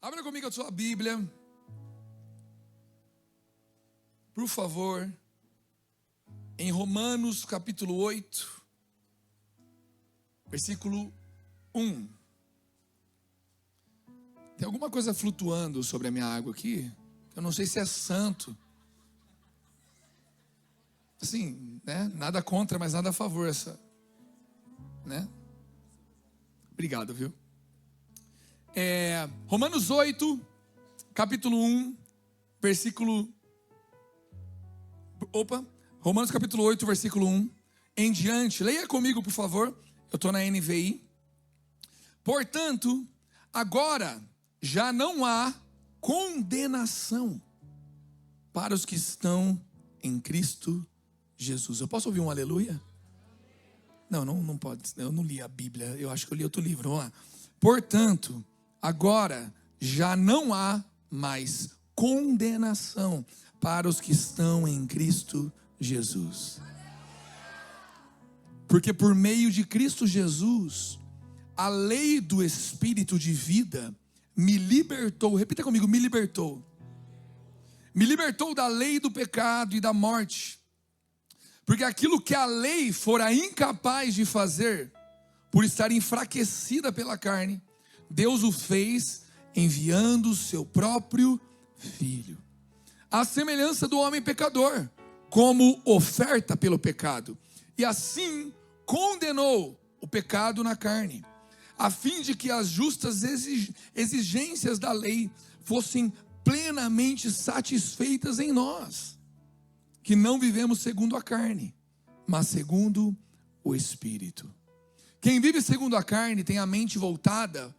Abra comigo a sua Bíblia, por favor, em Romanos capítulo 8, versículo 1. Tem alguma coisa flutuando sobre a minha água aqui? Eu não sei se é santo. Assim, né? Nada contra, mas nada a favor essa, né? Obrigado, viu? Romanos 8, capítulo 1, versículo... Romanos capítulo 8, versículo 1 em diante. Leia comigo, por favor. Eu estou na NVI. Portanto, agora já não há condenação para os que estão em Cristo Jesus. Eu posso ouvir um aleluia? Não pode. Eu não li a Bíblia. Eu acho que eu li outro livro. Vamos lá. Portanto, agora já não há mais condenação para os que estão em Cristo Jesus. Porque por meio de Cristo Jesus, a lei do Espírito de vida me libertou. Repita comigo, me libertou. Me libertou da lei do pecado e da morte. Porque aquilo que a lei fora incapaz de fazer, por estar enfraquecida pela carne, Deus o fez enviando o seu próprio Filho, à semelhança do homem pecador, como oferta pelo pecado. E assim condenou o pecado na carne, a fim de que as justas exigências da lei fossem plenamente satisfeitas em nós, que não vivemos segundo a carne, mas segundo o Espírito. Quem vive segundo a carne tem a mente voltada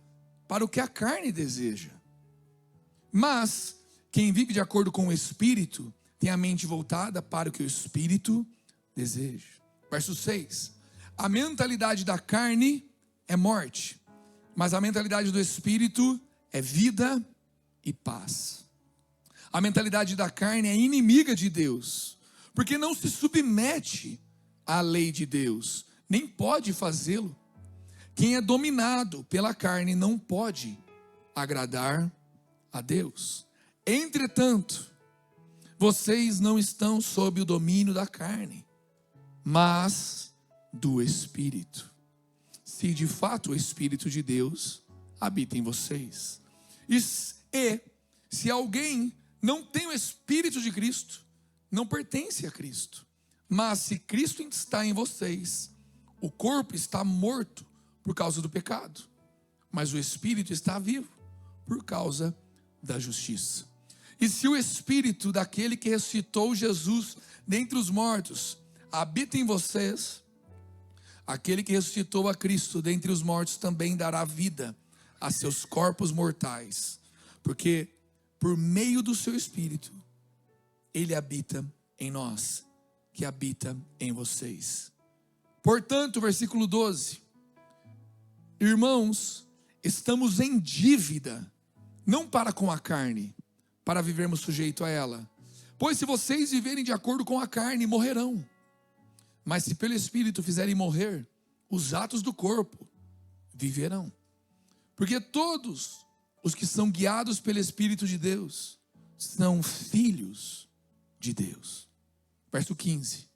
para o que a carne deseja. Mas quem vive de acordo com o Espírito tem a mente voltada para o que o Espírito deseja. Verso 6. A mentalidade da carne é morte, mas a mentalidade do Espírito é vida e paz. A mentalidade da carne é inimiga de Deus, porque não se submete à lei de Deus, nem pode fazê-lo. Quem é dominado pela carne não pode agradar a Deus. Entretanto, vocês não estão sob o domínio da carne, mas do Espírito. Se de fato o Espírito de Deus habita em vocês. E se alguém não tem o Espírito de Cristo, não pertence a Cristo. Mas se Cristo está em vocês, o corpo está morto por causa do pecado, mas o Espírito está vivo por causa da justiça. E se o Espírito daquele que ressuscitou Jesus dentre os mortos habita em vocês, aquele que ressuscitou a Cristo dentre os mortos também dará vida a seus corpos mortais, porque por meio do seu Espírito ele habita em nós, que habita em vocês. Portanto, versículo 12: irmãos, estamos em dívida, não para com a carne, para vivermos sujeito a ela. Pois se vocês viverem de acordo com a carne, morrerão. Mas se pelo Espírito fizerem morrer os atos do corpo, viverão. Porque todos os que são guiados pelo Espírito de Deus são filhos de Deus. Verso 15.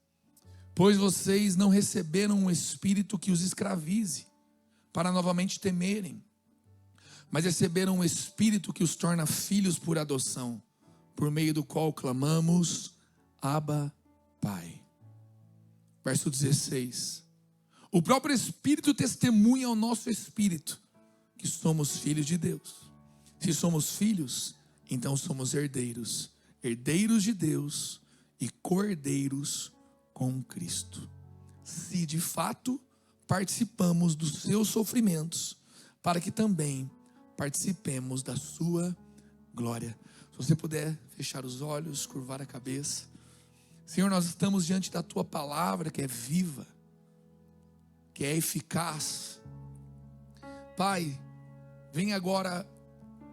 Pois vocês não receberam um espírito que os escravize, para novamente temerem, mas receberam um Espírito que os torna filhos por adoção, por meio do qual clamamos, Abba, Pai. Verso 16. O próprio Espírito testemunha ao nosso espírito que somos filhos de Deus. Se somos filhos, então somos herdeiros, herdeiros de Deus e co-herdeiros com Cristo. Se de fato participamos dos seus sofrimentos, para que também participemos da sua glória. Se você puder fechar os olhos, curvar a cabeça. Senhor, nós estamos diante da tua palavra que é viva, que é eficaz. Pai, vem agora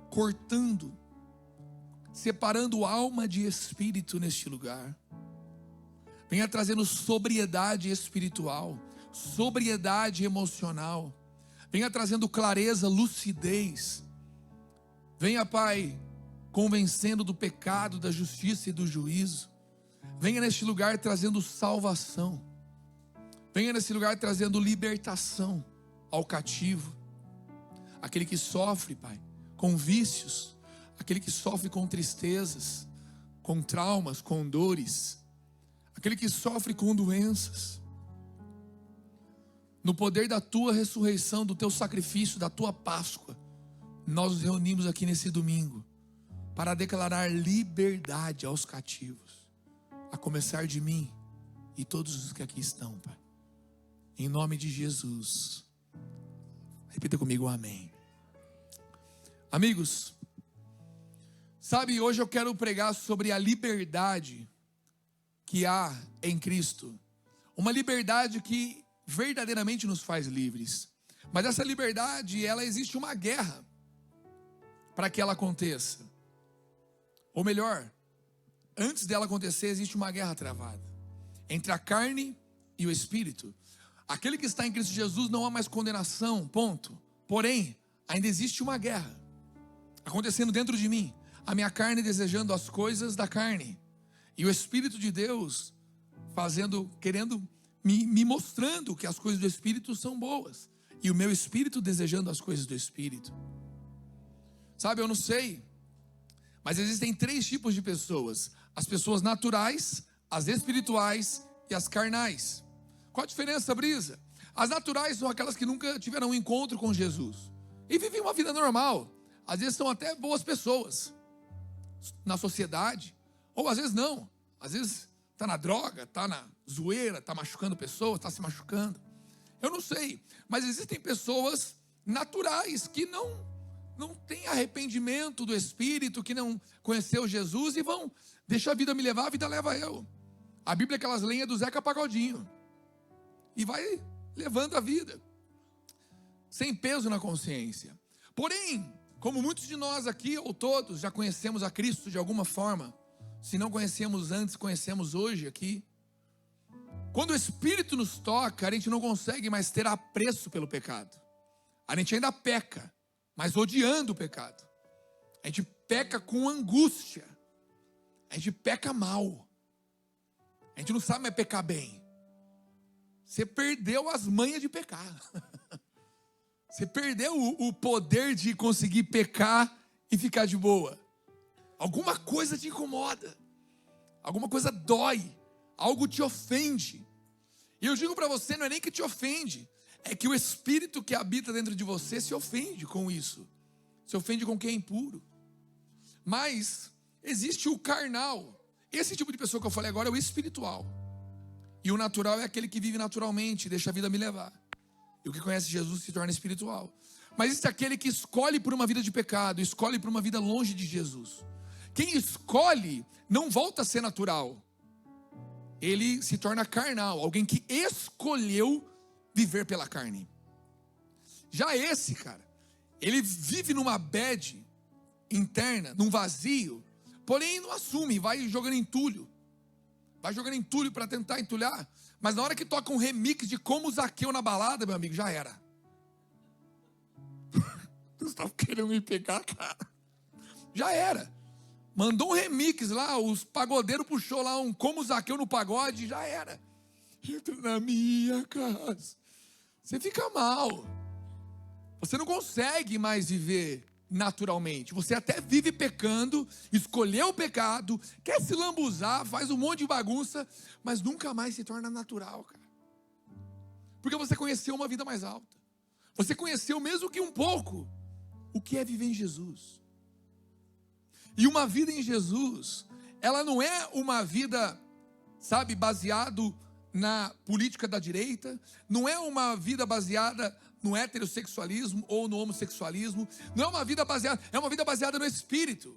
cortando, separando alma de espírito neste lugar. Venha trazendo sobriedade espiritual, sobriedade emocional. Venha trazendo clareza, lucidez. Venha, Pai, convencendo do pecado, da justiça e do juízo. Venha neste lugar trazendo salvação. Venha nesse lugar trazendo libertação ao cativo. Aquele que sofre, Pai, com vícios. Aquele que sofre com tristezas, com traumas, com dores. Aquele que sofre com doenças. No poder da tua ressurreição, do teu sacrifício, da tua Páscoa, nós nos reunimos aqui nesse domingo para declarar liberdade aos cativos, a começar de mim e todos os que aqui estão, Pai. Em nome de Jesus. Repita comigo, amém. Amigos, sabe, hoje eu quero pregar sobre a liberdade que há em Cristo. Uma liberdade que verdadeiramente nos faz livres. Mas essa liberdade, ela existe uma guerra para que ela aconteça. Ou melhor, antes dela acontecer, existe uma guerra travada entre a carne e o espírito. Aquele que está em Cristo Jesus não há mais condenação, ponto. Porém, ainda existe uma guerra acontecendo dentro de mim. A minha carne desejando as coisas da carne, e o Espírito de Deus querendo, me mostrando que as coisas do Espírito são boas, e o meu espírito desejando as coisas do Espírito. Sabe, eu não sei, mas existem 3 tipos de pessoas: as pessoas naturais, as espirituais e as carnais. Qual a diferença, Brisa? As naturais são aquelas que nunca tiveram um encontro com Jesus e vivem uma vida normal. Às vezes são até boas pessoas na sociedade, ou às vezes não. Às vezes está na droga, está na zoeira, está machucando pessoas, está se machucando. Eu não sei, mas existem pessoas naturais que não têm arrependimento do Espírito, que não conheceu Jesus e vão: deixa a vida me levar, a vida leva eu. A Bíblia que elas leem é do Zeca Pagodinho, e vai levando a vida, sem peso na consciência. Porém, como muitos de nós aqui, ou todos, já conhecemos a Cristo de alguma forma, se não conhecemos antes, conhecemos hoje aqui. Quando o Espírito nos toca, a gente não consegue mais ter apreço pelo pecado. A gente ainda peca, mas odiando o pecado. A gente peca com angústia. A gente peca mal. A gente não sabe mais pecar bem. Você perdeu as manhas de pecar. Você perdeu o poder de conseguir pecar e ficar de boa. Alguma coisa te incomoda. Alguma coisa dói. Algo te ofende. E eu digo para você, não é nem que te ofende, é que o Espírito que habita dentro de você se ofende com isso. Se ofende com quem é impuro. Mas existe o carnal. Esse tipo de pessoa que eu falei agora é o espiritual. E o natural é aquele que vive naturalmente, deixa a vida me levar. E o que conhece Jesus se torna espiritual. Mas existe aquele que escolhe por uma vida de pecado, escolhe por uma vida longe de Jesus. Quem escolhe não volta a ser natural. Ele se torna carnal, alguém que escolheu viver pela carne. Já esse, cara, ele vive numa bad interna, num vazio, porém não assume, vai jogando entulho. Vai jogando entulho para tentar entulhar. Mas na hora que toca um remix de Como Zaqueu na balada, meu amigo, já era. Você estava querendo me pegar, cara? Já era. Mandou um remix lá, os pagodeiros puxou lá um Como Zaqueu no pagode, já era. Entra na minha casa. Você fica mal. Você não consegue mais viver naturalmente. Você até vive pecando, escolheu o pecado, quer se lambuzar, faz um monte de bagunça, mas nunca mais se torna natural, cara. Porque você conheceu uma vida mais alta. Você conheceu, mesmo que um pouco, o que é viver em Jesus. E uma vida em Jesus, ela não é uma vida, sabe, baseado na política da direita, não é uma vida baseada no heterossexualismo ou no homossexualismo, não é uma vida baseada, é uma vida baseada no Espírito.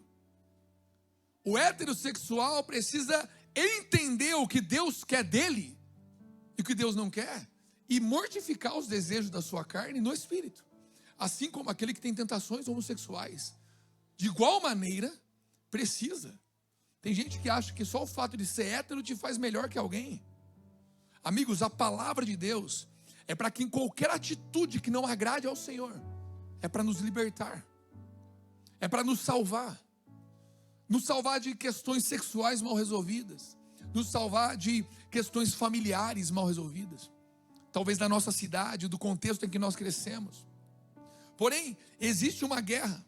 O heterossexual precisa entender o que Deus quer dele e o que Deus não quer, e mortificar os desejos da sua carne no Espírito. Assim como aquele que tem tentações homossexuais, de igual maneira, precisa. Tem gente que acha que só o fato de ser hétero te faz melhor que alguém. Amigos, a palavra de Deus é para que em qualquer atitude que não agrade ao Senhor, é para nos libertar. É para nos salvar. Nos salvar de questões sexuais mal resolvidas. Nos salvar de questões familiares mal resolvidas. Talvez na nossa cidade, do contexto em que nós crescemos. Porém, existe uma guerra.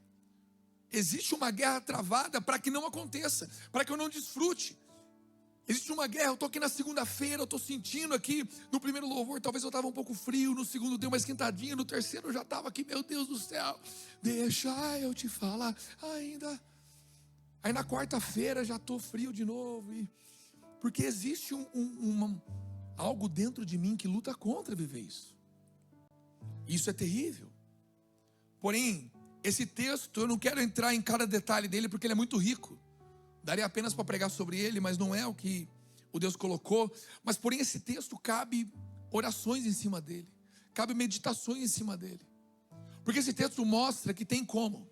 Existe uma guerra travada para que não aconteça, para que eu não desfrute. Existe uma guerra, eu estou aqui na segunda-feira, eu estou sentindo aqui, no primeiro louvor, talvez eu estava um pouco frio, no segundo deu uma esquentadinha, no terceiro eu já estava aqui, meu Deus do céu, deixa eu te falar ainda. Aí na quarta-feira já estou frio de novo, porque existe algo dentro de mim que luta contra viver isso. Isso é terrível. Porém, esse texto, eu não quero entrar em cada detalhe dele, porque ele é muito rico. Daria apenas para pregar sobre ele, mas não é o que o Deus colocou. Mas porém esse texto cabe orações em cima dele. Cabe meditações em cima dele. Porque esse texto mostra que tem como.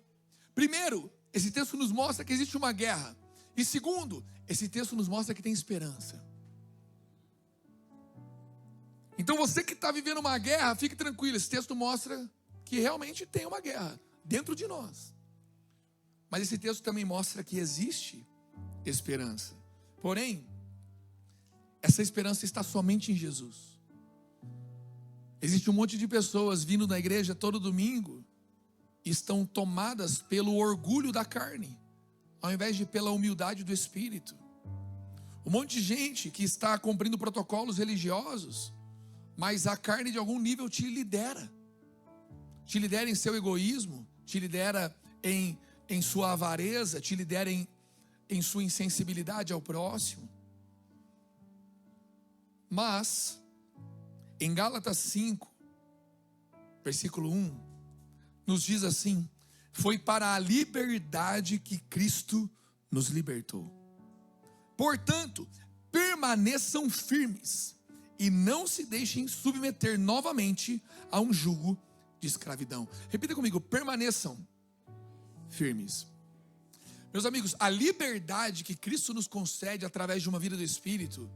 Primeiro, esse texto nos mostra que existe uma guerra. E segundo, esse texto nos mostra que tem esperança. Então você que está vivendo uma guerra, fique tranquilo. Esse texto mostra que realmente tem uma guerra dentro de nós. Mas esse texto também mostra que existe esperança. Porém, essa esperança está somente em Jesus. Existe um monte de pessoas vindo na igreja todo domingo e estão tomadas pelo orgulho da carne, ao invés de pela humildade do espírito. Um monte de gente que está cumprindo protocolos religiosos, mas a carne de algum nível te lidera. Te lidera em seu egoísmo, te lidera em sua avareza, te lidera em sua insensibilidade ao próximo. Mas, em Gálatas 5, versículo 1, nos diz assim: foi para a liberdade que Cristo nos libertou. Portanto, permaneçam firmes e não se deixem submeter novamente a um jugo de escravidão. Repita comigo: permaneçam firmes. Meus amigos, a liberdade que Cristo nos concede através de uma vida do Espírito,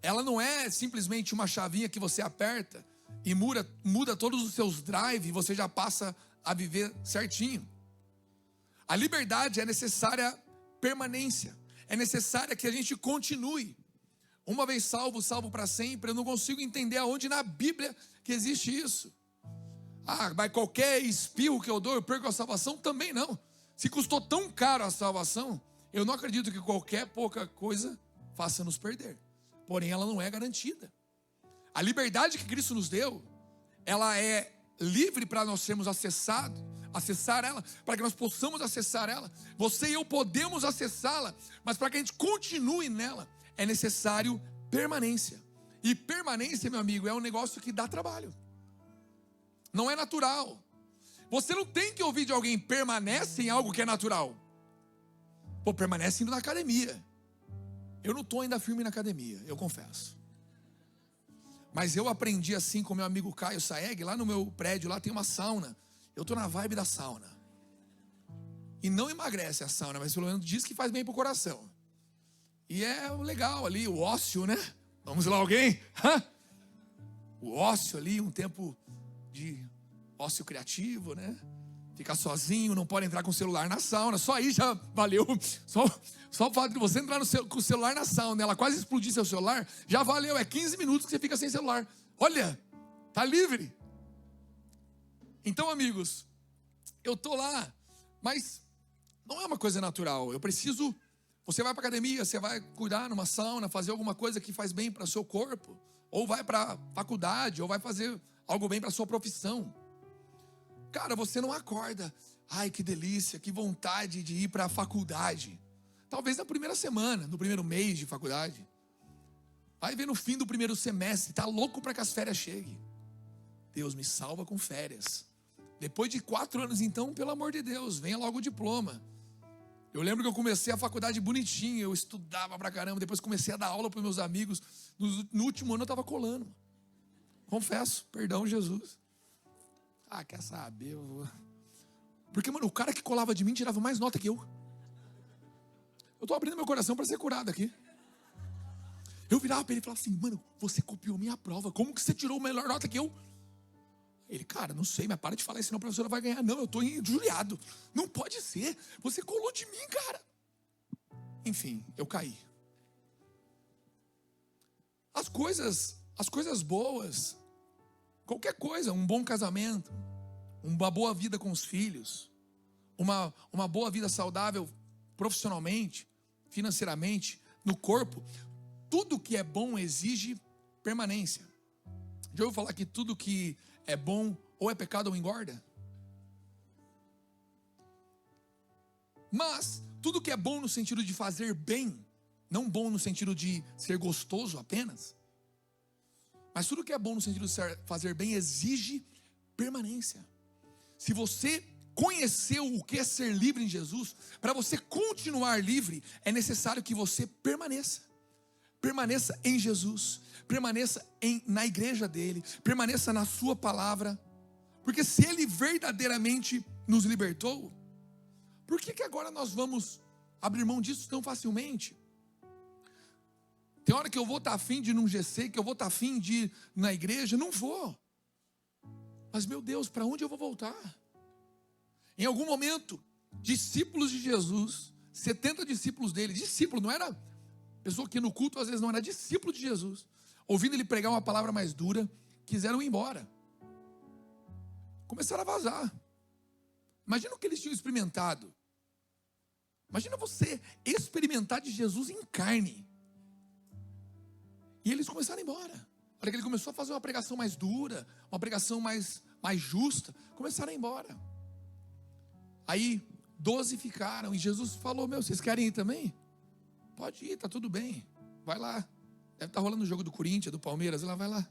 ela não é simplesmente uma chavinha que você aperta e muda todos os seus drives e você já passa a viver certinho. A liberdade é necessária permanência, é necessária que a gente continue. Uma vez salvo, salvo para sempre. Eu não consigo entender aonde na Bíblia que existe isso. Mas qualquer espirro que eu dou, eu perco a salvação? Também não. Se custou tão caro a salvação, eu não acredito que qualquer pouca coisa faça nos perder. Porém, ela não é garantida. A liberdade que Cristo nos deu, ela é livre para nós sermos acessar ela, para que nós possamos acessar ela. Você e eu podemos acessá-la, mas para que a gente continue nela, é necessário permanência. E permanência, meu amigo, é um negócio que dá trabalho. Não é natural. Você não tem que ouvir de alguém: permanece em algo que é natural. Pô, permanece indo na academia. Eu não estou ainda firme na academia, eu confesso. Mas eu aprendi assim com meu amigo Caio Saeg. Lá no meu prédio, lá tem uma sauna. Eu estou na vibe da sauna. E não emagrece a sauna, mas pelo menos diz que faz bem pro coração. E é legal ali, o ócio, né? Vamos lá, alguém? O ócio ali, um tempo de ócio criativo, né? Ficar sozinho, não pode entrar com o celular na sauna. Só aí já valeu. Só o fato de você entrar com o celular na sauna, ela quase explodir seu celular, já valeu. É 15 minutos que você fica sem celular. Olha, tá livre. Então, amigos, eu tô lá, mas não é uma coisa natural. Eu preciso. Você vai para academia, você vai cuidar numa sauna, fazer alguma coisa que faz bem para o seu corpo, ou vai para a faculdade, ou vai fazer algo bem para a sua profissão. Cara, você não acorda: ai, que delícia, que vontade de ir para a faculdade. Talvez na primeira semana, no primeiro mês de faculdade. Vai ver no fim do primeiro semestre, tá louco para que as férias cheguem. Deus me salva com férias. Depois de 4 anos, então, pelo amor de Deus, venha logo o diploma. Eu lembro que eu comecei a faculdade bonitinho, eu estudava pra caramba, depois comecei a dar aula para meus amigos. No último ano eu estava colando. Confesso, perdão, Jesus. Quer saber? Porque, mano, o cara que colava de mim tirava mais nota que eu. Eu tô abrindo meu coração para ser curado aqui. Eu virava para ele e falava assim: mano, você copiou minha prova, como que você tirou melhor nota que eu? Ele, cara, não sei, mas para de falar isso, senão a professora vai ganhar. Não, eu estou injuriado. Não pode ser. Você colou de mim, cara. Enfim, eu caí. As coisas boas, qualquer coisa, um bom casamento, uma boa vida com os filhos, uma boa vida saudável profissionalmente, financeiramente, no corpo, tudo que é bom exige permanência. Já ouviu falar que tudo que é bom ou é pecado ou engorda? Mas tudo que é bom no sentido de fazer bem, não bom no sentido de ser gostoso apenas, mas tudo que é bom no sentido de fazer bem exige permanência. Se você conheceu o que é ser livre em Jesus, para você continuar livre, é necessário que você permaneça. Permaneça em Jesus, permaneça na igreja dele, permaneça na sua palavra, porque se ele verdadeiramente nos libertou, por que agora nós vamos abrir mão disso tão facilmente? Tem hora que eu vou estar afim de ir num GC, que eu vou estar afim de ir na igreja, não vou. Mas meu Deus, para onde eu vou voltar? Em algum momento, discípulos de Jesus, 70 discípulos dele, discípulo, não era pessoa que no culto às vezes não era discípulo de Jesus, ouvindo ele pregar uma palavra mais dura, quiseram ir embora. Começaram a vazar. Imagina o que eles tinham experimentado. Imagina você experimentar de Jesus em carne. E eles começaram a ir embora. A hora que ele começou a fazer uma pregação mais dura, uma pregação mais justa, começaram a ir embora. Aí 12 ficaram e Jesus falou: vocês querem ir também? Pode ir, tá tudo bem, vai lá. Deve estar rolando o jogo do Corinthians, do Palmeiras, ela vai lá.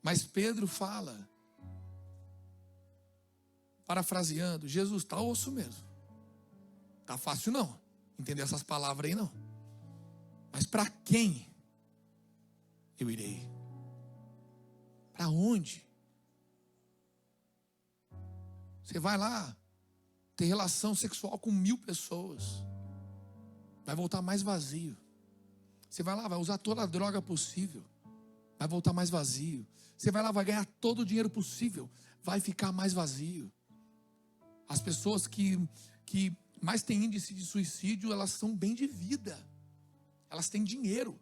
Mas Pedro fala, parafraseando: Jesus, tá osso mesmo. Tá fácil não, entender essas palavras aí não. Mas para quem eu irei? Para onde? Você vai lá ter relação sexual com 1000 pessoas, vai voltar mais vazio. Você vai lá, vai usar toda a droga possível, vai voltar mais vazio. Você vai lá, vai ganhar todo o dinheiro possível, vai ficar mais vazio. As pessoas que mais têm índice de suicídio, elas são bem de vida, elas têm dinheiro.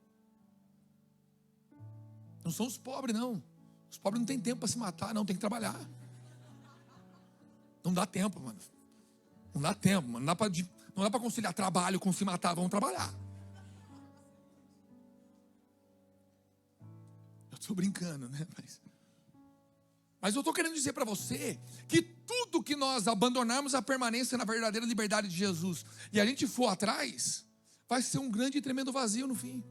Não são os pobres não. Os pobres não têm tempo para se matar, não, tem que trabalhar. Não dá tempo, mano. Não dá tempo, mano. Não dá para conciliar trabalho com se matar. Vamos trabalhar. Eu estou brincando, né? Mas eu estou querendo dizer para você que tudo que nós abandonarmos a permanência na verdadeira liberdade de Jesus e a gente for atrás, vai ser um grande e tremendo vazio no fim.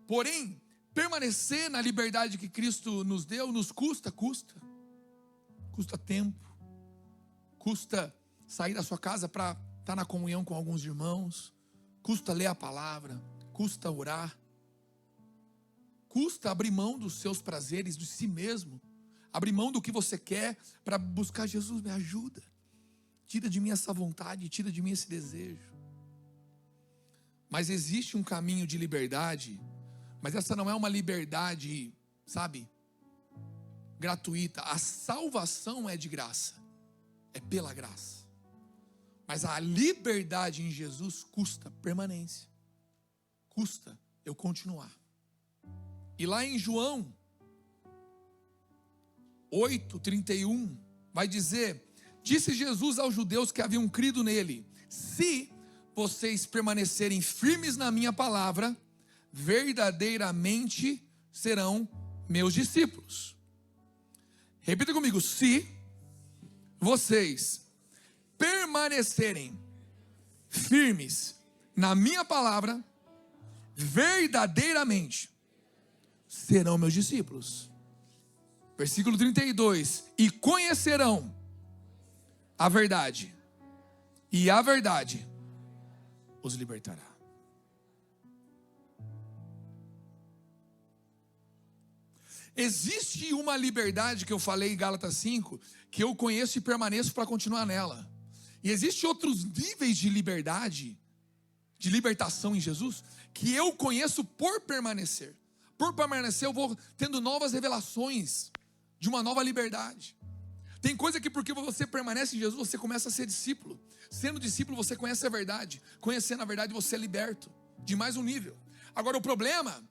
Porém, permanecer na liberdade que Cristo nos deu, nos custa tempo, custa sair da sua casa para estar na comunhão com alguns irmãos, custa ler a palavra, custa orar, custa abrir mão dos seus prazeres, de si mesmo, abrir mão do que você quer para buscar Jesus. Me ajuda, tira de mim essa vontade, tira de mim esse desejo. Mas existe um caminho de liberdade, mas essa não é uma liberdade, sabe, gratuita. A salvação é de graça, é pela graça. Mas a liberdade em Jesus custa permanência, custa eu continuar. E lá em João 8:31 vai dizer: disse Jesus aos judeus que haviam crido nele: se vocês permanecerem firmes na minha palavra, verdadeiramente serão meus discípulos. Repita comigo: se vocês permanecerem firmes na minha palavra, verdadeiramente serão meus discípulos. Versículo 32: e conhecerão a verdade, e a verdade os libertará. Existe uma liberdade que eu falei em Gálatas 5, que eu conheço e permaneço para continuar nela. E existem outros níveis de liberdade, de libertação em Jesus, que eu conheço por permanecer. por permanecer, eu vou tendo novas revelações de uma nova liberdade. Tem coisa que porque você permanece em Jesus, você começa a ser discípulo. Sendo discípulo, você conhece a verdade. Conhecendo a verdade, você é liberto de mais um nível. Agora, o problema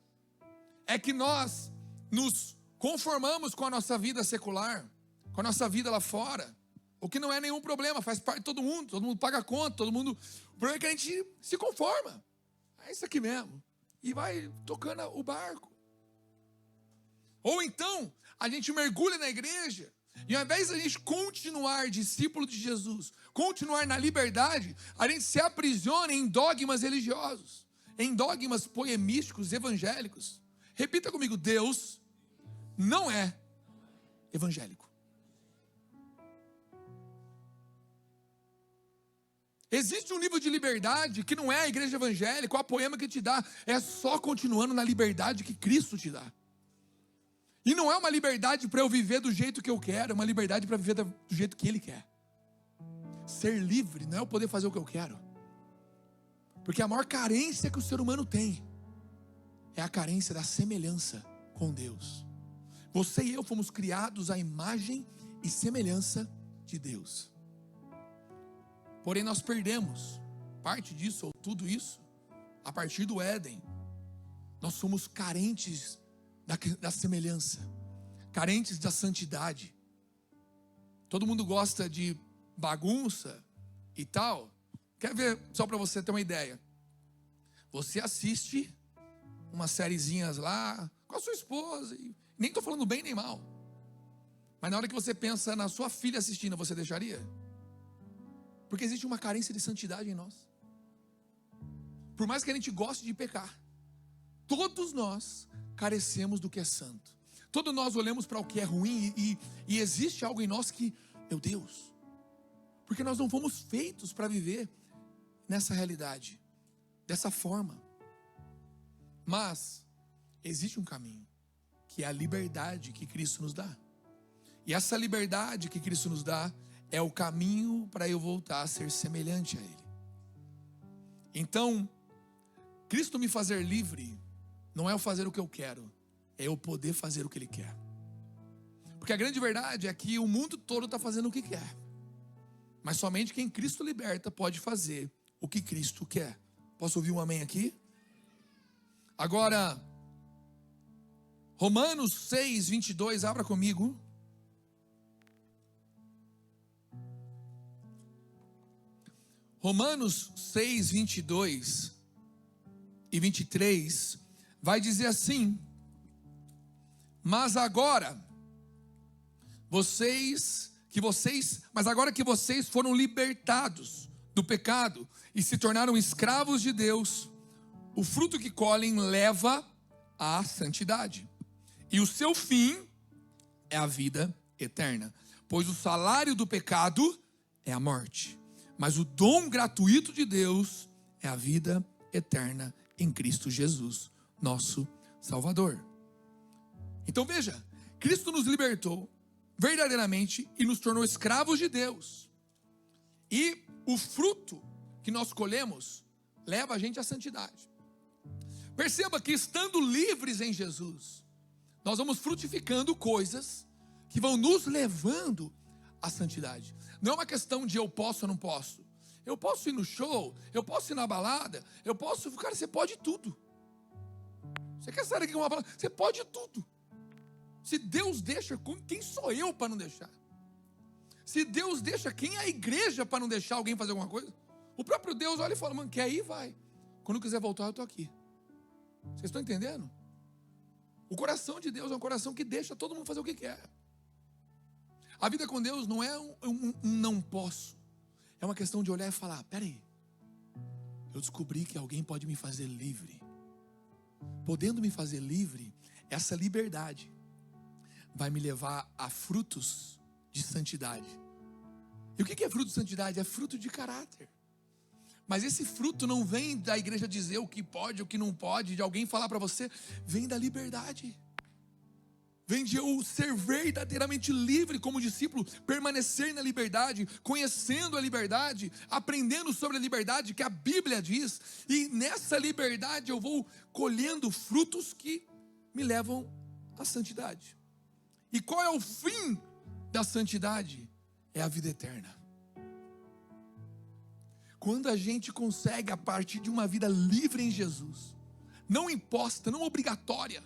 é que nós nos conformamos com a nossa vida secular, com a nossa vida lá fora, o que não é nenhum problema, faz parte de todo mundo paga conta, todo mundo. O problema é que a gente se conforma. É isso aqui mesmo. E vai tocando o barco. Ou então, a gente mergulha na igreja, e ao invés de a gente continuar discípulo de Jesus, continuar na liberdade, a gente se aprisiona em dogmas religiosos, em dogmas poemísticos, evangélicos. Repita comigo: Deus não é evangélico. Existe um nível de liberdade que não é a igreja evangélica, o poema que te dá, é só continuando na liberdade que Cristo te dá. E não é uma liberdade para eu viver do jeito que eu quero, é uma liberdade para viver do jeito que Ele quer. Ser livre não é eu poder fazer o que eu quero. Porque a maior carência que o ser humano tem é a carência da semelhança com Deus. Você e eu fomos criados à imagem e semelhança de Deus. Porém nós perdemos parte disso ou tudo isso a partir do Éden. Nós somos carentes da semelhança, carentes da santidade. Todo mundo gosta de bagunça e tal. Quer ver, só para você ter uma ideia. Você assiste umas sériezinhas lá com a sua esposa, e nem estou falando bem nem mal, mas na hora que você pensa na sua filha assistindo, você deixaria? Porque existe uma carência de santidade em nós. Por mais que a gente goste de pecar, todos nós carecemos do que é santo. Todos nós olhamos para o que é ruim e existe algo em nós que, meu Deus, porque nós não fomos feitos para viver nessa realidade, dessa forma. Mas existe um caminho, que é a liberdade que Cristo nos dá. E essa liberdade que Cristo nos dá é o caminho para eu voltar a ser semelhante a Ele. Então, Cristo me fazer livre não é eu fazer o que eu quero, é eu poder fazer o que Ele quer. Porque a grande verdade é que o mundo todo está fazendo o que quer, mas somente quem Cristo liberta pode fazer o que Cristo quer. Posso ouvir um amém aqui? Agora, Romanos 6, 22, abra comigo. Romanos 6, 22 e 23 vai dizer assim: mas agora que vocês foram libertados do pecado e se tornaram escravos de Deus, o fruto que colhem leva à santidade, e o seu fim é a vida eterna, pois o salário do pecado é a morte, mas o dom gratuito de Deus é a vida eterna em Cristo Jesus, nosso Salvador. Então veja, Cristo nos libertou verdadeiramente e nos tornou escravos de Deus. E o fruto que nós colhemos leva a gente à santidade. Perceba que estando livres em Jesus, nós vamos frutificando coisas que vão nos levando à santidade. Não é uma questão de eu posso ou não posso. Eu posso ir no show, eu posso ir na balada, eu posso... Cara, você pode tudo. Você quer sair aqui com uma palavra? Você pode tudo. Se Deus deixa, quem sou eu para não deixar? Se Deus deixa, quem é a igreja para não deixar alguém fazer alguma coisa? O próprio Deus olha e fala: mano, quer ir? Vai. Quando quiser voltar, eu estou aqui. Vocês estão entendendo? O coração de Deus é um coração que deixa todo mundo fazer o que quer. A vida com Deus não é um não posso. É uma questão de olhar e falar: peraí, eu descobri que alguém pode me fazer livre. Podendo me fazer livre, essa liberdade vai me levar a frutos de santidade. E o que é fruto de santidade? É fruto de caráter. Mas esse fruto não vem da igreja dizer o que pode, o que não pode, de alguém falar para você. Vem da liberdade. Vem de eu ser verdadeiramente livre como discípulo, permanecer na liberdade, conhecendo a liberdade, aprendendo sobre a liberdade que a Bíblia diz. E nessa liberdade eu vou colhendo frutos que me levam à santidade. E qual é o fim da santidade? É a vida eterna. Quando a gente consegue, a partir de uma vida livre em Jesus, não imposta, não obrigatória,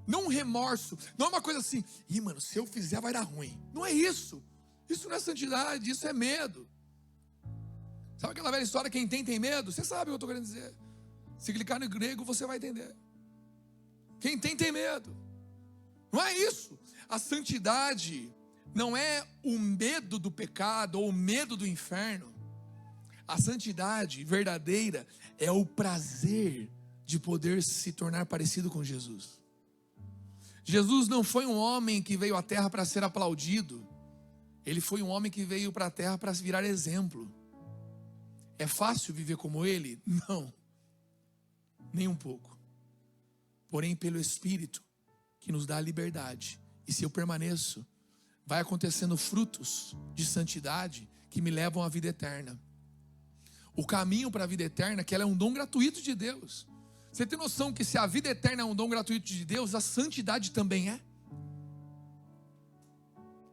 não um remorso, não é uma coisa assim, mano, se eu fizer vai dar ruim. Não é isso. Isso não é santidade, isso é medo. Sabe aquela velha história, quem tem medo? Você sabe o que eu estou querendo dizer. Se clicar no grego, você vai entender. Quem tem medo. Não é isso. A santidade não é o medo do pecado ou o medo do inferno. A santidade verdadeira é o prazer de poder se tornar parecido com Jesus. Jesus não foi um homem que veio à terra para ser aplaudido. Ele foi um homem que veio para a terra para virar exemplo. É fácil viver como ele? Não, nem um pouco. Porém, pelo Espírito que nos dá a liberdade, e se eu permaneço, vai acontecendo frutos de santidade que me levam à vida eterna. O caminho para a vida eterna, que ela é um dom gratuito de Deus. Você tem noção que se a vida eterna é um dom gratuito de Deus, a santidade também é?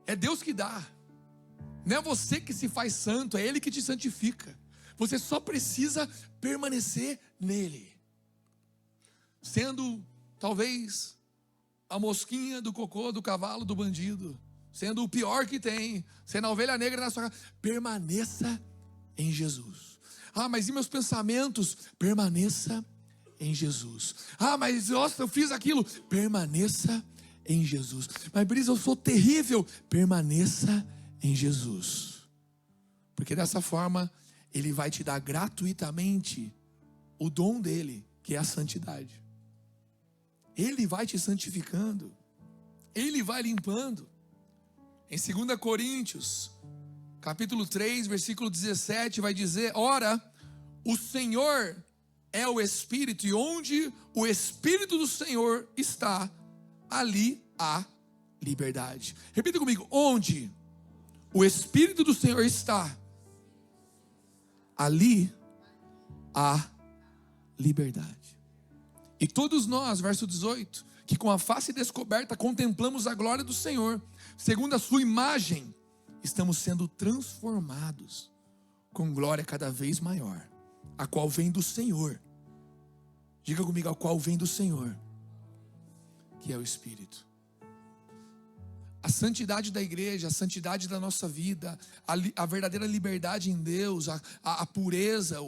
É Deus que dá. Não é você que se faz santo, é Ele que te santifica. Você só precisa permanecer nele. Sendo, talvez, a mosquinha do cocô, do cavalo, do bandido. Sendo o pior que tem. Sendo a ovelha negra na sua casa. Permaneça em Jesus. Mas e meus pensamentos? Permaneça em Jesus. Mas nossa, eu fiz aquilo. Permaneça em Jesus. Mas Brisa, eu sou terrível. Permaneça em Jesus. Porque dessa forma, Ele vai te dar gratuitamente o dom dele, que é a santidade. Ele vai te santificando. Ele vai limpando. Em 2 Coríntios, capítulo 3, versículo 17, vai dizer: ora, o Senhor é o Espírito, e onde o Espírito do Senhor está, ali há liberdade. Repita comigo: onde o Espírito do Senhor está, ali há liberdade. E todos nós, verso 18, que com a face descoberta contemplamos a glória do Senhor, segundo a sua imagem, estamos sendo transformados com glória cada vez maior, a qual vem do Senhor. Diga comigo: a qual vem do Senhor, que é o Espírito. A santidade da igreja, a santidade da nossa vida, a verdadeira liberdade em Deus, a pureza,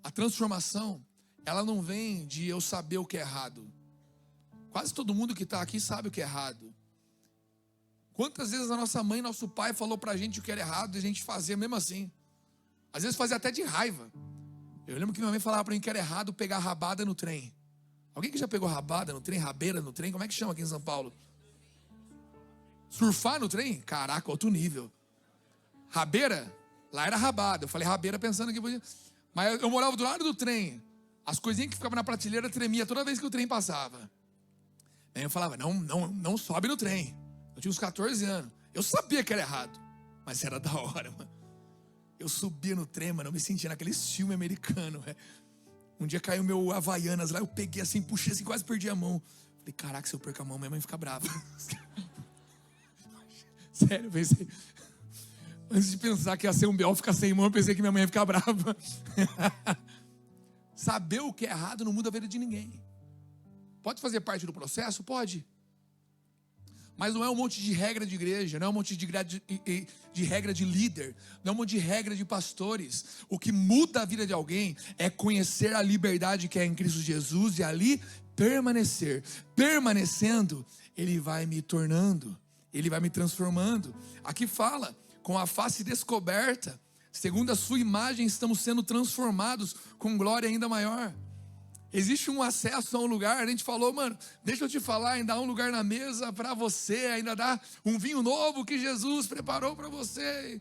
a transformação, ela não vem de eu saber o que é errado. Quase todo mundo que está aqui sabe o que é errado. Quantas vezes a nossa mãe, nosso pai falou pra gente o que era errado e a gente fazia mesmo assim. Às vezes fazia até de raiva. Eu lembro que minha mãe falava pra mim que era errado pegar rabada no trem. Alguém que já pegou rabada no trem, rabeira no trem? Como é que chama aqui em São Paulo? Surfar no trem? Caraca, outro nível. Rabeira? Lá era rabada. Eu falei rabeira pensando que podia. Mas eu morava do lado do trem. As coisinhas que ficavam na prateleira tremia toda vez que o trem passava. Aí eu falava: não sobe no trem. Eu tinha uns 14 anos. Eu sabia que era errado, mas era da hora, mano. Eu subia no trem, mano. Eu me sentia naquele filme americano. Um dia caiu meu Havaianas lá. Eu peguei assim, puxei assim, quase perdi a mão. Falei: caraca, se eu perco a mão, minha mãe fica brava. Sério, eu pensei. Antes de pensar que ia ser um B.O. ficar sem mão, eu pensei que minha mãe ia ficar brava. Saber o que é errado não muda a vida de ninguém. Pode fazer parte do processo? Pode. Mas não é um monte de regra de igreja, não é um monte de regra de líder, não é um monte de regra de pastores. O que muda a vida de alguém é conhecer a liberdade que é em Cristo Jesus e ali permanecer. Permanecendo, Ele vai me tornando, Ele vai me transformando. Aqui fala: com a face descoberta, segundo a sua imagem, estamos sendo transformados com glória ainda maior. Existe um acesso a um lugar. A gente falou: mano, deixa eu te falar, ainda há um lugar na mesa para você, ainda dá um vinho novo que Jesus preparou para você.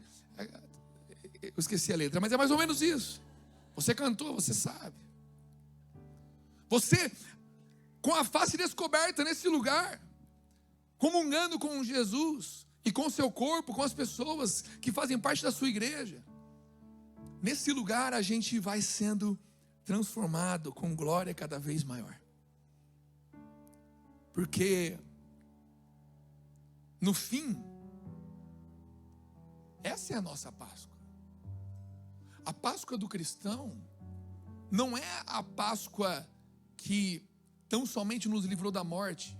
Eu esqueci a letra, mas é mais ou menos isso. Você cantou, você sabe. Você, com a face descoberta nesse lugar, comungando com Jesus e com o seu corpo, com as pessoas que fazem parte da sua igreja. Nesse lugar a gente vai sendo transformado com glória cada vez maior. Porque no fim, essa é a nossa Páscoa. A Páscoa do cristão não é a Páscoa que tão somente nos livrou da morte,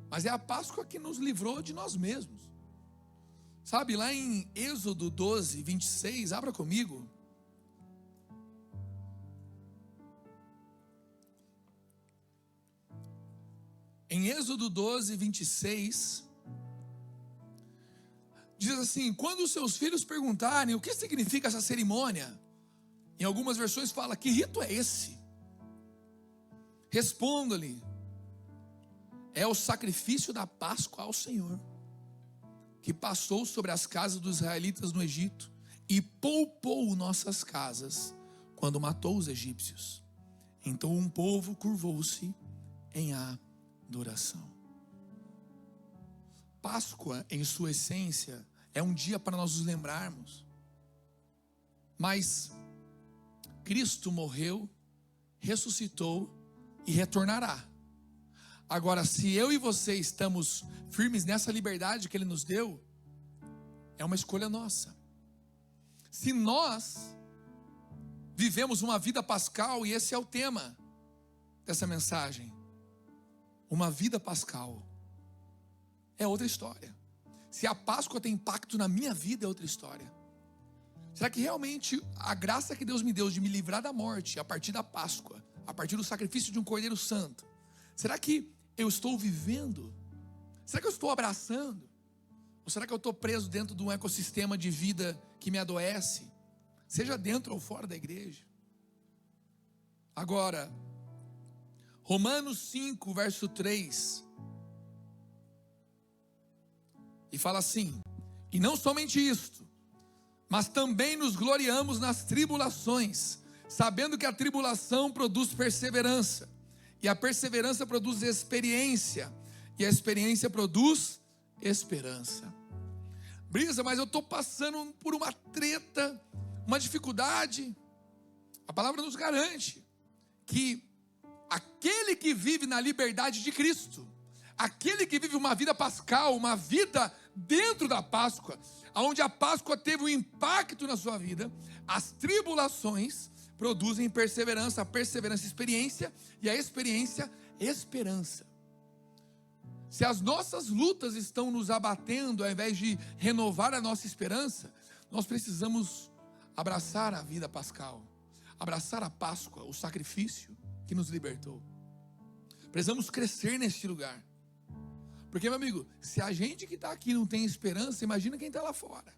mas é a Páscoa que nos livrou de nós mesmos. Sabe, lá em Êxodo 12, 26, abra comigo. Em Êxodo 12, 26, diz assim: quando os seus filhos perguntarem o que significa essa cerimônia, em algumas versões fala, que rito é esse? Responda-lhe, é o sacrifício da Páscoa ao Senhor, que passou sobre as casas dos israelitas no Egito e poupou nossas casas quando matou os egípcios. Então um povo curvou-se em adoração. Páscoa, em sua essência, é um dia para nós nos lembrarmos. Mas Cristo morreu, ressuscitou e retornará. Agora, se eu e você estamos firmes nessa liberdade que Ele nos deu, é uma escolha nossa. Se nós vivemos uma vida pascal, e esse é o tema dessa mensagem, uma vida pascal, é outra história. Se a Páscoa tem impacto na minha vida, é outra história. Será que realmente a graça que Deus me deu de me livrar da morte a partir da Páscoa, a partir do sacrifício de um Cordeiro Santo, será que eu estou vivendo? Será que eu estou abraçando? Ou será que eu estou preso dentro de um ecossistema de vida que me adoece? Seja dentro ou fora da igreja. Agora, Romanos 5, verso 3. E fala assim: e não somente isto, mas também nos gloriamos nas tribulações, sabendo que a tribulação produz perseverança, e a perseverança produz experiência, e a experiência produz esperança. Brisa, mas eu estou passando por uma treta, uma dificuldade. A palavra nos garante que aquele que vive na liberdade de Cristo, aquele que vive uma vida pascal, uma vida dentro da Páscoa, onde a Páscoa teve um impacto na sua vida, as tribulações produzem perseverança, a perseverança experiência, e a experiência esperança. Se as nossas lutas estão nos abatendo, ao invés de renovar a nossa esperança, nós precisamos abraçar a vida pascal, abraçar a Páscoa, o sacrifício que nos libertou. Precisamos crescer neste lugar. Porque, meu amigo, se a gente que está aqui não tem esperança, imagina quem está lá fora.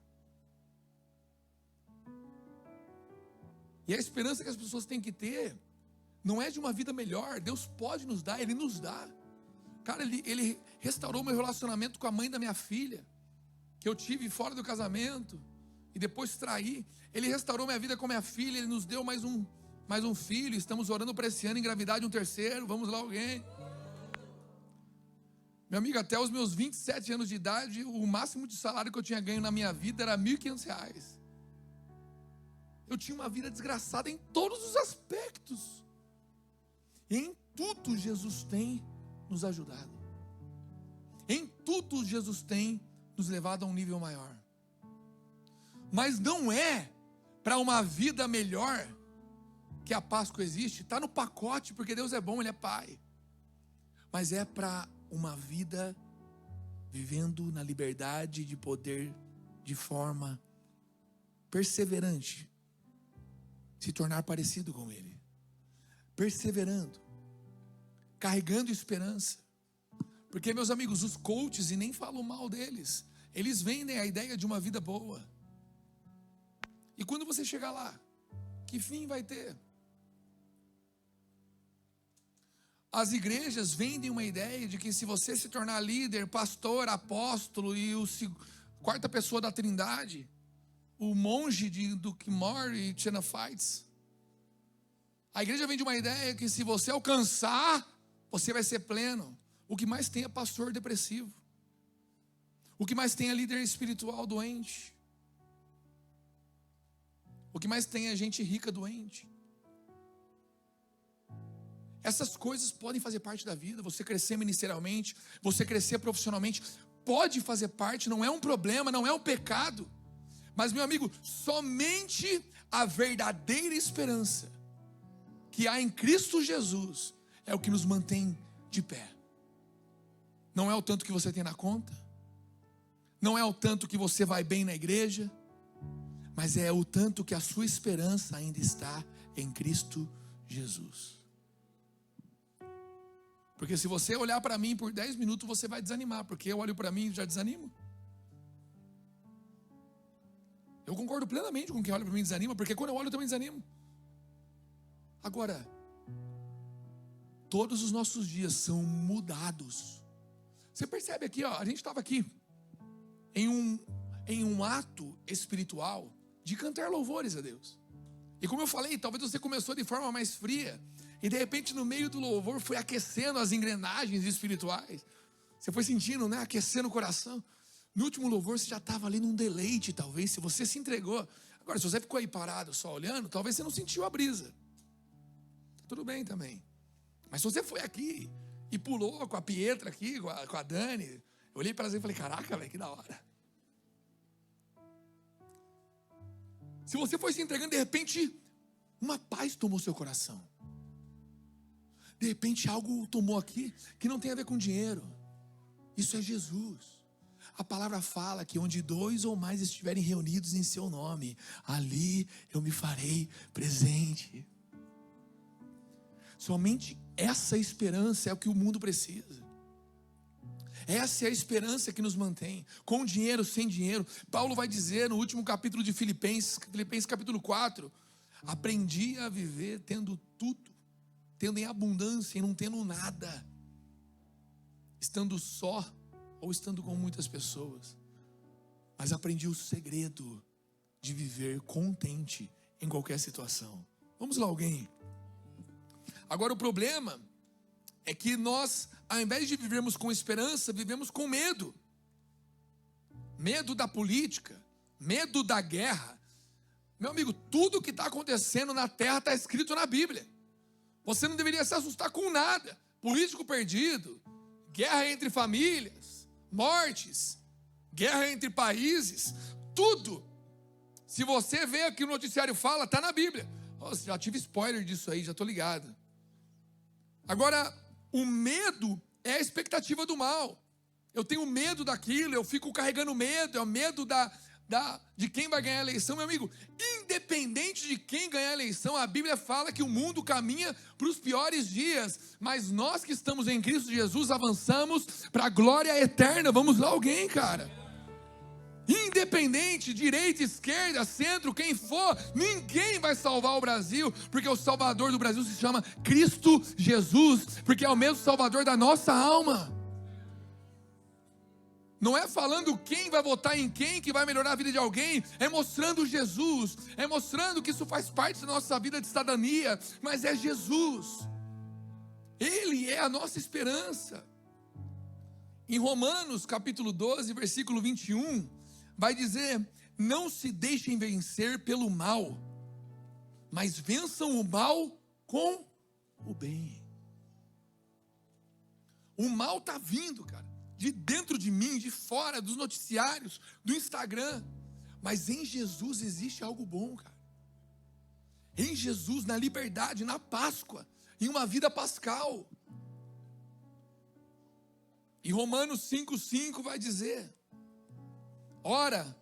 E a esperança que as pessoas têm que ter não é de uma vida melhor. Deus pode nos dar, Ele nos dá. Cara, ele restaurou meu relacionamento com a mãe da minha filha, que eu tive fora do casamento e depois traí. Ele restaurou minha vida com minha filha. Ele nos deu mais um filho. Estamos orando para esse ano engravidar de um terceiro. Vamos lá, alguém. Meu amigo, até os meus 27 anos de idade, o máximo de salário que eu tinha ganho na minha vida era R$1.500. Eu tinha uma vida desgraçada em todos os aspectos. E em tudo Jesus tem nos ajudado. Em tudo Jesus tem nos levado a um nível maior. Mas não é para uma vida melhor que a Páscoa existe. Está no pacote, porque Deus é bom, Ele é Pai. Mas é para uma vida vivendo na liberdade de poder, de forma perseverante, se tornar parecido com Ele, perseverando, carregando esperança. Porque, meus amigos, os coaches, e nem falo mal deles, eles vendem a ideia de uma vida boa. E quando você chegar lá, que fim vai ter? As igrejas vendem uma ideia de que se você se tornar líder, pastor, apóstolo e quarta pessoa da Trindade, o monge do Kimor e Xenofites, a igreja vende uma ideia que se você alcançar, você vai ser pleno. O que mais tem é pastor depressivo. O que mais tem é líder espiritual doente. O que mais tem é gente rica doente. Essas coisas podem fazer parte da vida. Você crescer ministerialmente, você crescer profissionalmente, pode fazer parte, não é um problema, não é um pecado. Mas, meu amigo, somente a verdadeira esperança que há em Cristo Jesus é o que nos mantém de pé. Não é o tanto que você tem na conta, não é o tanto que você vai bem na igreja, mas é o tanto que a sua esperança ainda está em Cristo Jesus. Porque se você olhar para mim por 10 minutos, você vai desanimar, porque eu olho para mim e já desanimo. Eu concordo plenamente com quem olha para mim e desanima, porque quando eu olho eu também desanimo. Agora, todos os nossos dias são mudados. Você percebe aqui, ó, a gente estava aqui em um ato espiritual de cantar louvores a Deus. E como eu falei, talvez você começou de forma mais fria, e de repente no meio do louvor foi aquecendo as engrenagens espirituais. Você foi sentindo, né, aquecendo o coração. No último louvor você já estava ali num deleite, talvez, se você se entregou. Agora, se você ficou aí parado só olhando, talvez você não sentiu a brisa. Tudo bem também. Mas se você foi aqui e pulou com a Pietra aqui, com a Dani, eu olhei para elas e falei, caraca, velho, que da hora. Se você foi se entregando, de repente, uma paz tomou seu coração. De repente, algo tomou aqui que não tem a ver com dinheiro. Isso é Jesus. A palavra fala que onde 2 ou mais estiverem reunidos em seu nome, ali eu me farei presente. Somente essa esperança é o que o mundo precisa. Essa é a esperança que nos mantém, com dinheiro, sem dinheiro. Paulo vai dizer no último capítulo de Filipenses capítulo 4, aprendi a viver tendo tudo, tendo em abundância e não tendo nada, estando só ou estando com muitas pessoas, mas aprendi o segredo de viver contente em qualquer situação. Vamos lá, alguém? Agora o problema é que nós, ao invés de vivermos com esperança, vivemos com medo. Medo da política, medo da guerra. Meu amigo, tudo que está acontecendo na terra está escrito na Bíblia. Você não deveria se assustar com nada. Político perdido, guerra entre famílias, mortes, guerra entre países, tudo. Se você vê o que o noticiário fala, está na Bíblia. Nossa, já tive spoiler disso aí, já estou ligado. Agora, o medo é a expectativa do mal. Eu tenho medo daquilo, eu fico carregando medo, é o medo de quem vai ganhar a eleição. Meu amigo, independente de quem ganhar a eleição, a Bíblia fala que o mundo caminha para os piores dias, mas nós que estamos em Cristo Jesus avançamos para a glória eterna. Vamos lá, alguém, cara. Independente, direita, esquerda, centro, quem for, ninguém vai salvar o Brasil, porque o Salvador do Brasil se chama Cristo Jesus, porque é o mesmo Salvador da nossa alma. Não é falando quem vai votar em quem que vai melhorar a vida de alguém, é mostrando Jesus, é mostrando que isso faz parte da nossa vida de cidadania, mas é Jesus, Ele é a nossa esperança. Em Romanos capítulo 12, versículo 21, vai dizer, não se deixem vencer pelo mal, mas vençam o mal com o bem. O mal está vindo, cara, de dentro de mim, de fora, dos noticiários, do Instagram, mas em Jesus existe algo bom, cara. Em Jesus, na liberdade, na Páscoa, em uma vida pascal. E Romanos 5,5 vai dizer, ora,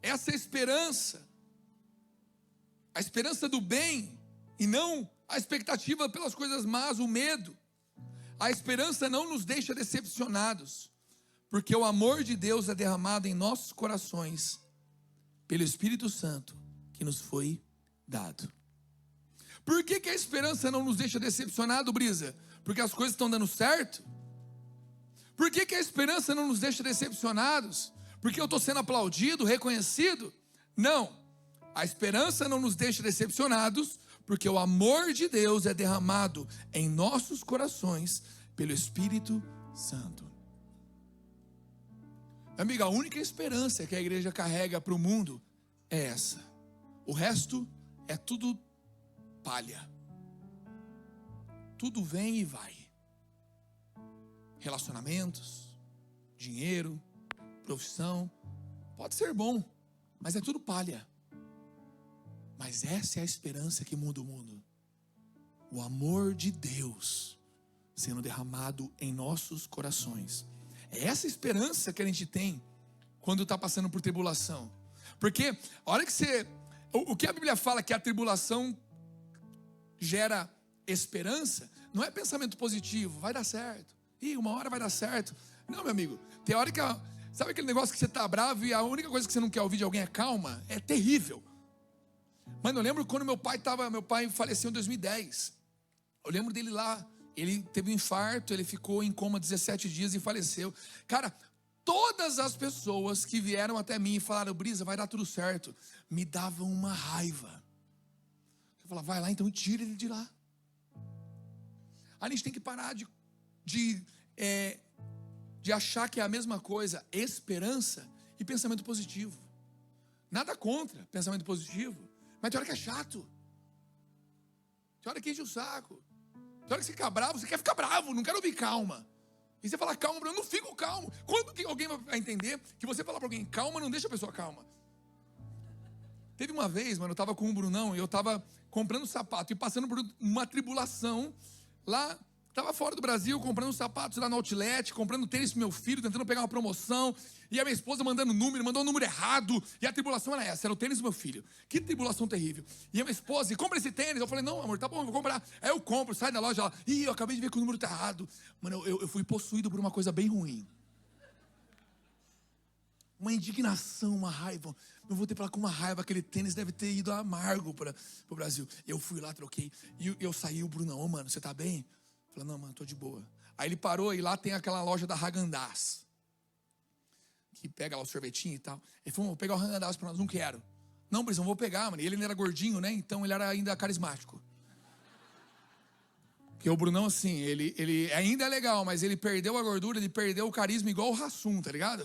essa esperança, a esperança do bem, e não a expectativa pelas coisas más, o medo, a esperança não nos deixa decepcionados, porque o amor de Deus é derramado em nossos corações, pelo Espírito Santo que nos foi dado. Por que a esperança não nos deixa decepcionado, Brisa? Porque as coisas estão dando certo? Por que a esperança não nos deixa decepcionados? Porque eu estou sendo aplaudido, reconhecido? Não, a esperança não nos deixa decepcionados, porque o amor de Deus é derramado em nossos corações pelo Espírito Santo. Amiga, a única esperança que a igreja carrega para o mundo é essa. O resto é tudo palha. tudo vem e vai. Relacionamentos, dinheiro, profissão, pode ser bom, mas é tudo palha. Mas essa é a esperança que muda o mundo. O amor de Deus sendo derramado em nossos corações. É essa esperança que a gente tem quando está passando por tribulação. Porque a hora que você... O que a Bíblia fala que a tribulação gera esperança, não é pensamento positivo, vai dar certo. Uma hora vai dar certo. Não, meu amigo, tem hora que... Sabe aquele negócio que você está bravo e a única coisa que você não quer ouvir de alguém é calma? É terrível. Mas eu lembro quando meu pai faleceu em 2010. Eu lembro dele lá, ele teve um infarto, ele ficou em coma 17 dias e faleceu. Cara, todas as pessoas que vieram até mim e falaram, Brisa, vai dar tudo certo, me davam uma raiva. Eu falava, vai lá então e tira ele de lá. A gente tem que parar de achar que é a mesma coisa, esperança e pensamento positivo. Nada contra pensamento positivo, mas tem hora que é chato. Tem hora que enche o saco. Tem hora que você fica bravo, você quer ficar bravo, não quero ouvir calma. E você fala calma, eu não fico calmo. Quando que alguém vai entender que você falar para alguém calma, não deixa a pessoa calma? Teve uma vez, mano, eu tava com o Brunão e eu tava comprando sapato e passando por uma tribulação lá. Tava fora do Brasil, comprando sapatos lá no outlet, comprando tênis pro meu filho, tentando pegar uma promoção. E a minha esposa mandou um número errado. E a tribulação era essa, era o tênis do meu filho. Que tribulação terrível. E a minha esposa, compra esse tênis. Eu falei, não, amor, tá bom, eu vou comprar. Aí eu compro, sai da loja lá. Ih, eu acabei de ver que o número tá errado. Mano, eu fui possuído por uma coisa bem ruim. Uma indignação, uma raiva. Eu voltei pra lá com uma raiva, aquele tênis deve ter ido amargo pro Brasil. Eu fui lá, troquei. E eu saí, o Brunão, mano, você tá bem? Eu falei, não, mano, tô de boa. Aí ele parou e lá tem aquela loja da Häagen-Dazs, que pega lá o sorvetinho e tal. Ele falou, vou pegar o Häagen-Dazs pra nós, não quero. Não, Brisa, não vou pegar, mano. E ele era gordinho, né? Então ele era ainda carismático. Porque o Brunão, assim, ele ainda é legal, mas ele perdeu a gordura, ele perdeu o carisma igual o Hassum, tá ligado?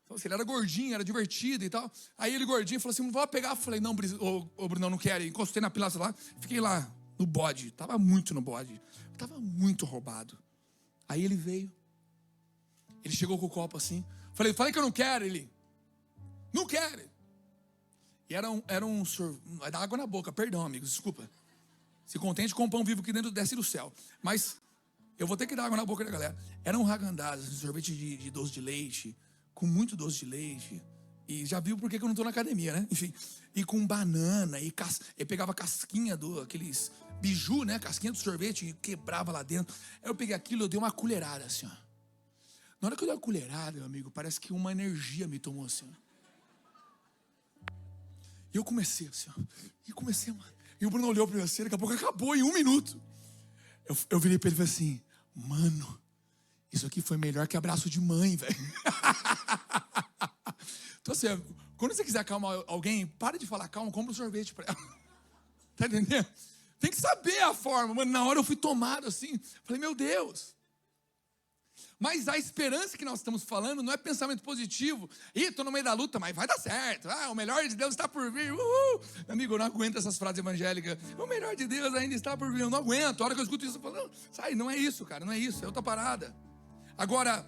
Então, assim, ele era gordinho, era divertido e tal. Aí ele gordinho falou assim, vou pegar. Eu falei, não, Brisa, ô Brunão, não quero. Encostei na pilastra lá, fiquei lá. No bode, tava muito no bode, tava muito roubado. Aí ele veio, ele chegou com o copo assim, falei que eu não quero, ele, não quero. E era um vai dar água na boca, perdão amigos, desculpa. Se contente com o pão vivo que dentro desce do céu, mas eu vou ter que dar água na boca da galera. Era um Häagen-Dazs, sorvete de doce de leite, com muito doce de leite. E já viu por que eu não tô na academia, né? Enfim, e com banana, e pegava casquinha aqueles biju, né? Casquinha do sorvete e quebrava lá dentro. Aí eu peguei aquilo, eu dei uma colherada assim, ó. Na hora que eu dei uma colherada, meu amigo, parece que uma energia me tomou assim, ó. E eu comecei assim, ó. Mano. E o Bruno olhou pra mim assim, daqui a pouco acabou em 1 minuto. Eu virei pra ele e falei assim, mano, isso aqui foi melhor que abraço de mãe, velho. Então assim, quando você quiser acalmar alguém, para de falar calma, compra um sorvete pra ela. Tá entendendo? Tem que saber a forma. Mano, na hora eu fui tomado assim. Falei, meu Deus. Mas a esperança que nós estamos falando não é pensamento positivo. Tô no meio da luta, mas vai dar certo. O melhor de Deus está por vir. Amigo, eu não aguento essas frases evangélicas. O melhor de Deus ainda está por vir. Eu não aguento. A hora que eu escuto isso, eu falo, não, sai, não é isso, cara. Não é isso, é outra parada. Agora,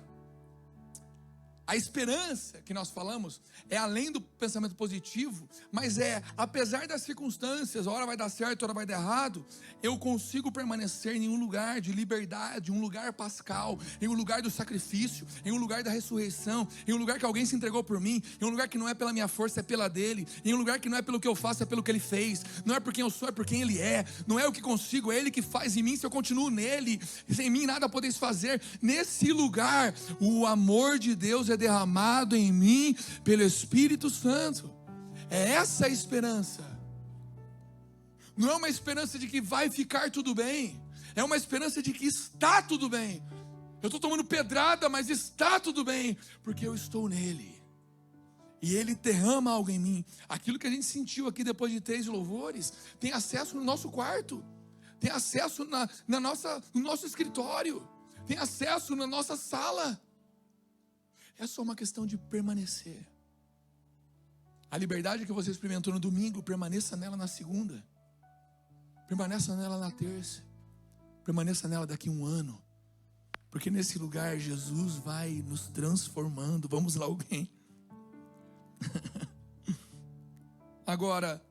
a esperança que nós falamos é além do pensamento positivo, mas apesar das circunstâncias, hora vai dar certo, hora vai dar errado, eu consigo permanecer em um lugar de liberdade, um lugar pascal, em um lugar do sacrifício, em um lugar da ressurreição, em um lugar que alguém se entregou por mim, em um lugar que não é pela minha força, é pela dele, em um lugar que não é pelo que eu faço, é pelo que ele fez, não é por quem eu sou, é por quem ele é, não é o que consigo, é ele que faz em mim, se eu continuo nele, sem mim nada podeis fazer. Nesse lugar, o amor de Deus é derramado em mim pelo Espírito Santo. É essa a esperança. Não é uma esperança de que vai ficar tudo bem, é uma esperança de que está tudo bem. Eu estou tomando pedrada, mas está tudo bem, porque eu estou nele, e ele derrama algo em mim. Aquilo que a gente sentiu aqui depois de 3 louvores, tem acesso no nosso quarto, tem acesso no nosso escritório, tem acesso na nossa sala. É só uma questão de permanecer. A liberdade que você experimentou no domingo, permaneça nela na segunda, permaneça nela na terça, Permaneça nela daqui a um ano. Porque nesse lugar Jesus vai nos transformando. Vamos lá, alguém. Agora,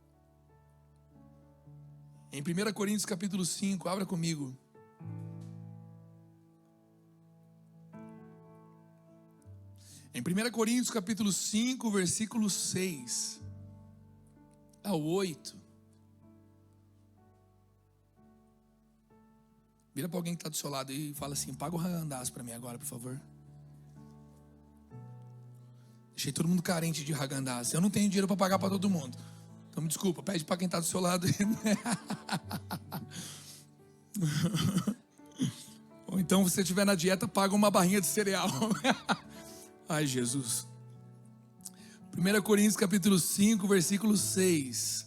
em 1 Coríntios capítulo 5, abra comigo. Em 1 Coríntios capítulo 5, versículo 6 ao 8. Vira para alguém que está do seu lado e fala assim: paga o Häagen-Dazs para mim agora, por favor. Deixei todo mundo carente de Häagen-Dazs. Eu não tenho dinheiro para pagar para todo mundo. Então me desculpa, pede para quem está do seu lado. Ou então, se você estiver na dieta, paga uma barrinha de cereal. Ai, Jesus. 1 Coríntios capítulo 5, versículo 6.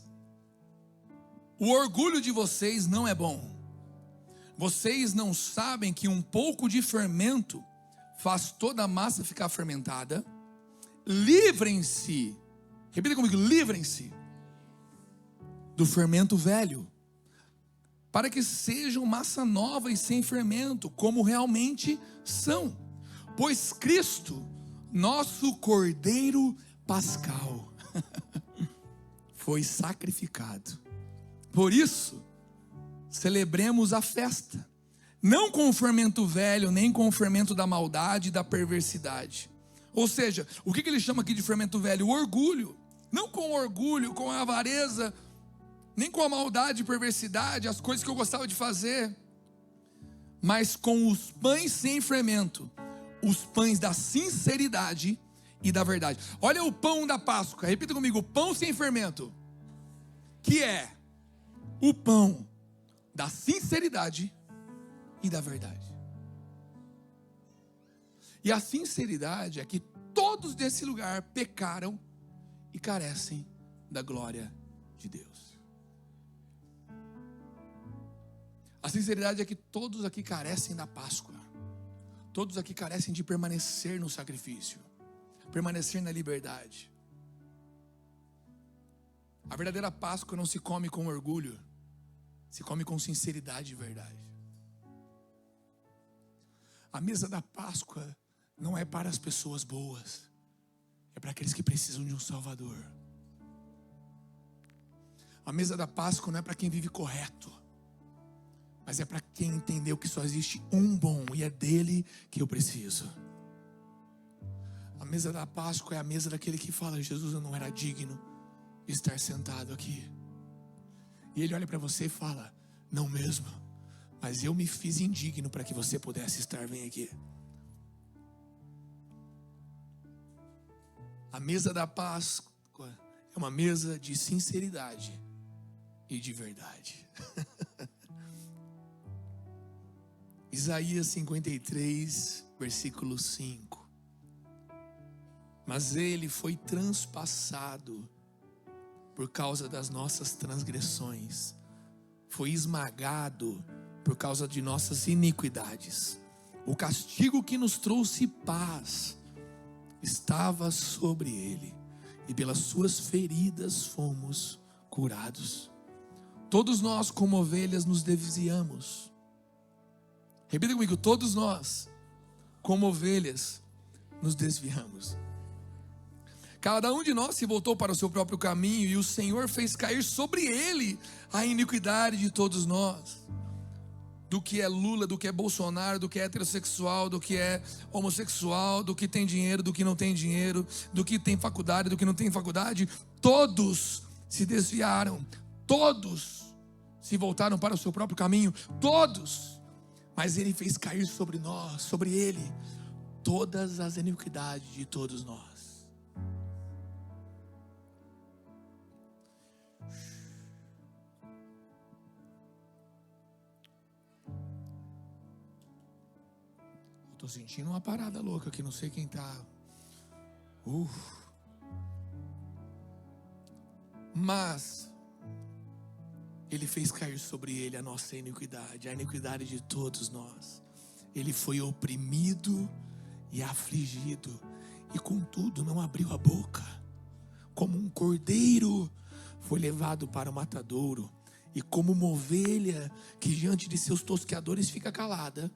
O orgulho de vocês não é bom. Vocês não sabem que um pouco de fermento faz toda a massa ficar fermentada? Livrem-se. Repita comigo: livrem-se do fermento velho, para que sejam massa nova e sem fermento, como realmente são. Pois Cristo, nosso Cordeiro Pascal, foi sacrificado. Por isso, celebremos a festa, não com o fermento velho, nem com o fermento da maldade e da perversidade. Ou seja, o que ele chama aqui de fermento velho? O orgulho. Não com o orgulho, com a avareza, nem com a maldade e perversidade, as coisas que eu gostava de fazer, mas com os pães sem fermento, os pães da sinceridade e da verdade. Olha o pão da Páscoa, repita comigo: o pão sem fermento, que é o pão da sinceridade e da verdade. E a sinceridade é que todos desse lugar pecaram e carecem da glória de Deus. A sinceridade é que todos aqui carecem da Páscoa. Todos aqui carecem de permanecer no sacrifício, permanecer na liberdade. A verdadeira Páscoa não se come com orgulho, se come com sinceridade e verdade. A mesa da Páscoa não é para as pessoas boas, é para aqueles que precisam de um Salvador. A mesa da Páscoa não é para quem vive correto, mas é para quem entendeu que só existe um bom e é dele que eu preciso. A mesa da Páscoa é a mesa daquele que fala: Jesus, eu não era digno de estar sentado aqui. E ele olha para você e fala: não mesmo, mas eu me fiz indigno para que você pudesse estar, vem aqui. A mesa da Páscoa é uma mesa de sinceridade e de verdade. Isaías 53, versículo 5. Mas ele foi transpassado por causa das nossas transgressões, foi esmagado por causa de nossas iniquidades. O castigo que nos trouxe paz estava sobre ele, e pelas suas feridas fomos curados. Todos nós, como ovelhas, nos desviamos. Repita comigo: todos nós, como ovelhas, nos desviamos. Cada um de nós se voltou para o seu próprio caminho, e o Senhor fez cair sobre ele a iniquidade de todos nós. Do que é Lula, do que é Bolsonaro, do que é heterossexual, do que é homossexual, do que tem dinheiro, do que não tem dinheiro, do que tem faculdade, do que não tem faculdade, todos se desviaram, todos se voltaram para o seu próprio caminho, todos. Mas ele fez cair sobre nós, sobre ele, todas as iniquidades de todos nós. Estou sentindo uma parada louca aqui, não sei quem está. Mas ele fez cair sobre ele a nossa iniquidade, a iniquidade de todos nós. Ele foi oprimido e afligido, e contudo não abriu a boca. Como um cordeiro foi levado para o matadouro, E como uma ovelha que diante de seus tosqueadores fica calada,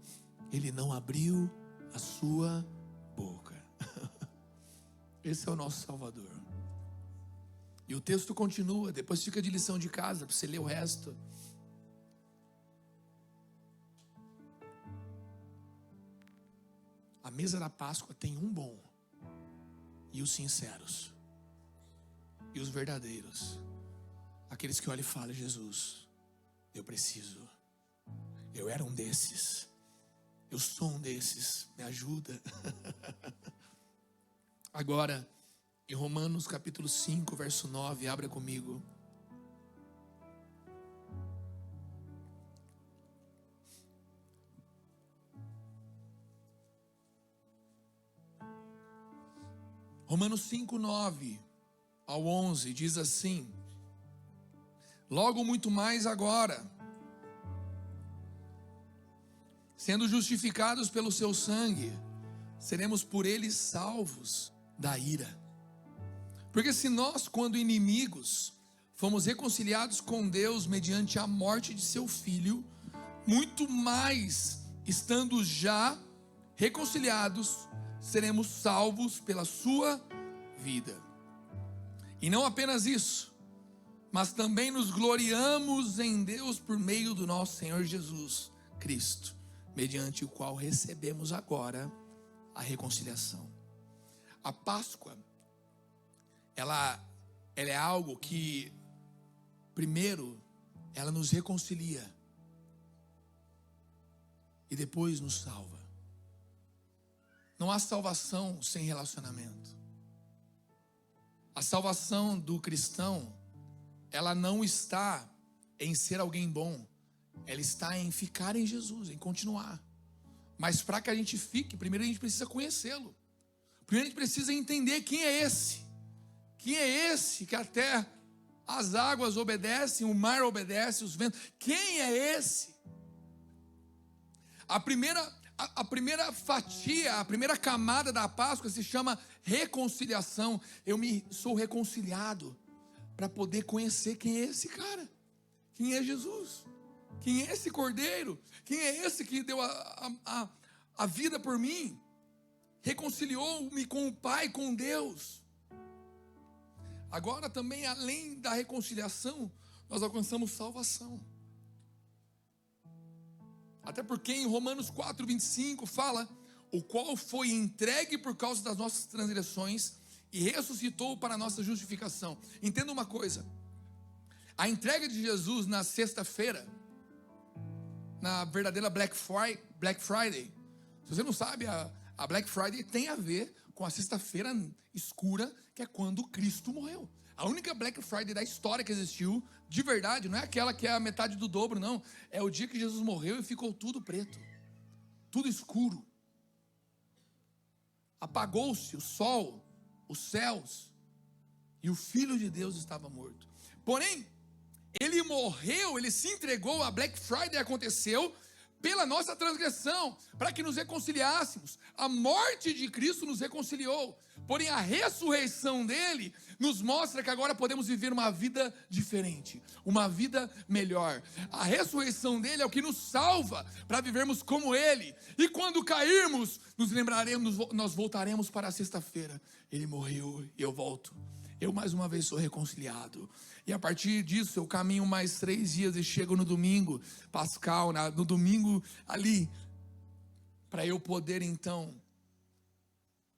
ele não abriu a sua boca. Esse é o nosso Salvador. E o texto continua, depois fica de lição de casa, para você ler o resto. A mesa da Páscoa tem um bom, e os sinceros, e os verdadeiros, aqueles que olham e falam: Jesus, eu preciso, eu era um desses, eu sou um desses, me ajuda. Agora, em Romanos capítulo 5, verso 9, abra comigo. Romanos 5, 9 ao 11, diz assim: logo muito mais agora, sendo justificados pelo seu sangue, seremos por ele salvos da ira. Porque se nós, quando inimigos, fomos reconciliados com Deus mediante a morte de seu Filho, muito mais, estando já reconciliados, seremos salvos pela sua vida. E não apenas isso, mas também nos gloriamos em Deus por meio do nosso Senhor Jesus Cristo, mediante o qual recebemos agora a reconciliação. A Páscoa, ela é algo que, primeiro, ela nos reconcilia e depois nos salva. Não há salvação sem relacionamento. A salvação do cristão, ela não está em ser alguém bom, ela está em ficar em Jesus, em continuar. Mas para que a gente fique, primeiro a gente precisa conhecê-lo. Primeiro a gente precisa entender quem é esse. Quem é esse que até as águas obedecem, o mar obedece, os ventos. Quem é esse? A primeira fatia, a primeira camada da Páscoa se chama reconciliação. Sou reconciliado para poder conhecer quem é esse cara. Quem é Jesus? Quem é esse Cordeiro? Quem é esse que deu a vida por mim? Reconciliou-me com o Pai, com Deus. Agora também, além da reconciliação, nós alcançamos salvação. Até porque em Romanos 4, 25 fala: o qual foi entregue por causa das nossas transgressões e ressuscitou para a nossa justificação. Entenda uma coisa: a entrega de Jesus na sexta-feira, na verdadeira Black Friday, se você não sabe, a Black Friday tem a ver com a sexta-feira escura, que é quando Cristo morreu. A única Black Friday da história que existiu, de verdade, não é aquela que é a metade do dobro, não. É o dia que Jesus morreu e ficou tudo preto, tudo escuro. Apagou-se o sol, os céus, e o Filho de Deus estava morto. Porém, ele morreu, ele se entregou, a Black Friday aconteceu pela nossa transgressão, para que nos reconciliássemos. A morte de Cristo nos reconciliou, porém a ressurreição dele nos mostra que agora podemos viver uma vida diferente, uma vida melhor. A ressurreição dele é o que nos salva para vivermos como ele. E quando cairmos, nos lembraremos, nós voltaremos para a sexta-feira. Ele morreu e eu volto. Eu mais uma vez sou reconciliado. E a partir disso eu caminho mais 3 dias e chego no domingo pascal, no domingo ali, para eu poder então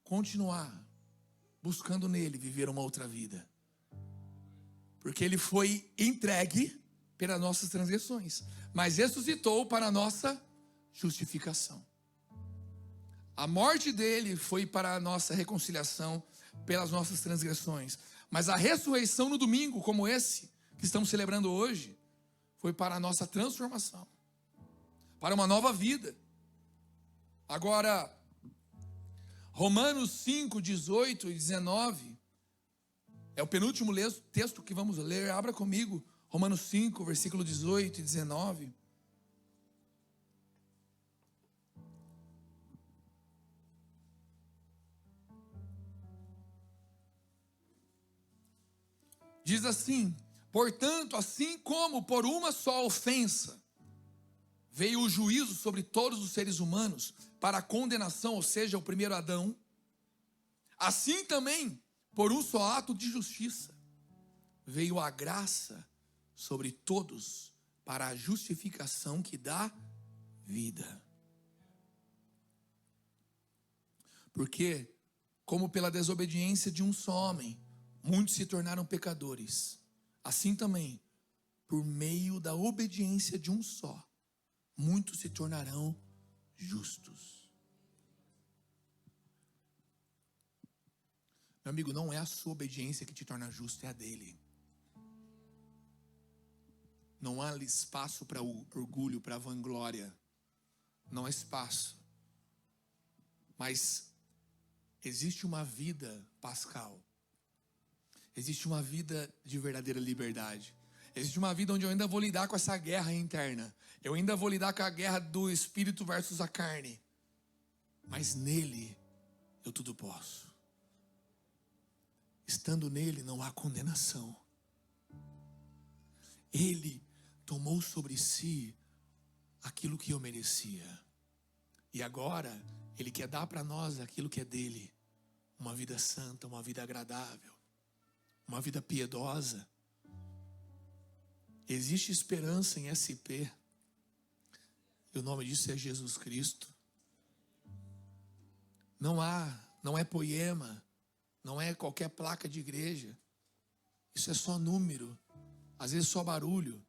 continuar buscando nele viver uma outra vida. Porque ele foi entregue pelas nossas transgressões, mas ressuscitou para a nossa justificação. A morte dele foi para a nossa reconciliação pelas nossas transgressões, mas a ressurreição no domingo, como esse que estamos celebrando hoje, foi para a nossa transformação, para uma nova vida. Agora, Romanos 5, 18 e 19, é o penúltimo texto que vamos ler. Abra comigo, Romanos 5, versículo 18 e 19. Diz assim: Portanto, assim como por uma só ofensa veio o juízo sobre todos os seres humanos para a condenação, ou seja, o primeiro Adão, assim também, por um só ato de justiça, veio a graça sobre todos para a justificação que dá vida. Porque, como pela desobediência de um só homem, muitos se tornaram pecadores, assim também, por meio da obediência de um só, muitos se tornarão justos. Meu amigo, não é a sua obediência que te torna justo, é a dele. Não há espaço para orgulho, para vanglória. Não há espaço. Mas existe uma vida pascal. Existe uma vida de verdadeira liberdade. Existe uma vida onde eu ainda vou lidar com essa guerra interna. Eu ainda vou lidar com a guerra do espírito versus a carne. Mas nele, eu tudo posso. Estando nele, não há condenação. Ele tomou sobre si aquilo que eu merecia. E agora, ele quer dar para nós aquilo que é dele. Uma vida santa, uma vida agradável, uma vida piedosa. Existe esperança em SP. E o nome disso é Jesus Cristo. Não é poema, não é qualquer placa de igreja. Isso é só número, às vezes só barulho.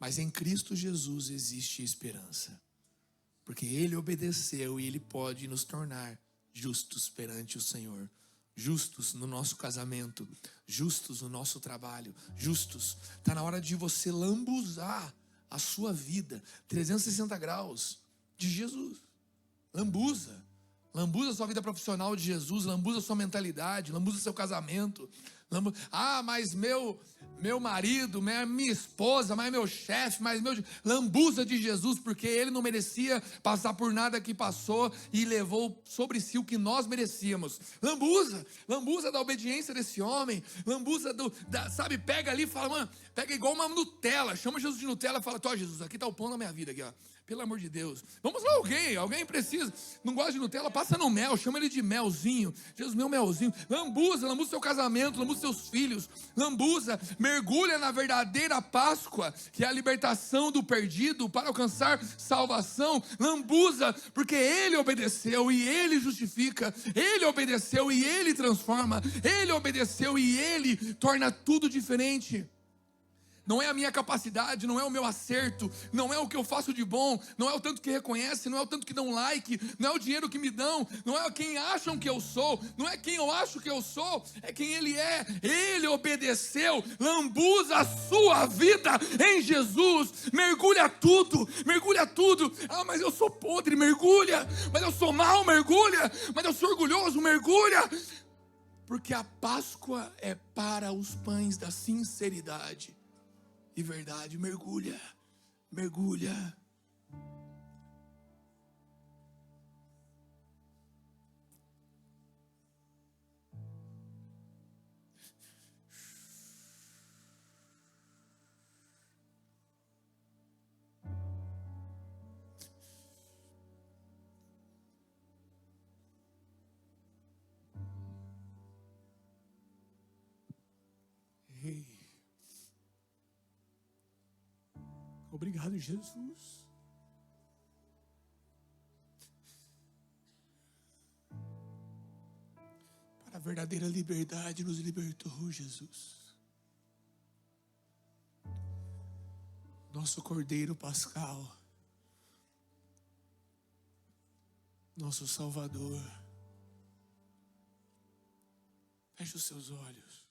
Mas em Cristo Jesus existe esperança. Porque Ele obedeceu e Ele pode nos tornar justos perante o Senhor. Justos no nosso casamento, justos no nosso trabalho, justos. Está na hora de você lambuzar a sua vida 360 graus de Jesus. Lambuza. Lambuza a sua vida profissional de Jesus, lambuza a sua mentalidade, lambuza seu casamento. Mas meu marido, minha esposa, mas meu chefe, lambuza de Jesus, porque ele não merecia passar por nada que passou e levou sobre si o que nós merecíamos. Lambuza da obediência desse homem, lambuza pega ali e fala, mano, pega igual uma Nutella, chama Jesus de Nutella e fala, Jesus, aqui está o pão da minha vida aqui, ó. Pelo amor de Deus. Vamos lá, alguém precisa. Não gosta de Nutella? Passa no mel, chama ele de melzinho. Jesus, meu melzinho. Lambuza seu casamento, lambuza seus filhos. Lambuza, mergulha na verdadeira Páscoa, que é a libertação do perdido para alcançar salvação. Lambuza, porque ele obedeceu e ele justifica. Ele obedeceu e ele transforma. Ele obedeceu e ele torna tudo diferente. Não é a minha capacidade, não é o meu acerto, não é o que eu faço de bom, não é o tanto que reconhece, não é o tanto que dão like, não é o dinheiro que me dão, não é quem acham que eu sou, não é quem eu acho que eu sou, é quem Ele é. Ele obedeceu. Lambuza a sua vida em Jesus, mergulha tudo. Mas eu sou podre, mergulha. Mas eu sou mau, mergulha. Mas eu sou orgulhoso, mergulha. Porque a Páscoa é para os pães da sinceridade e verdade. Mergulha. Obrigado, Jesus. Para a verdadeira liberdade nos libertou, Jesus. Nosso Cordeiro Pascal. Nosso Salvador. Feche os seus olhos.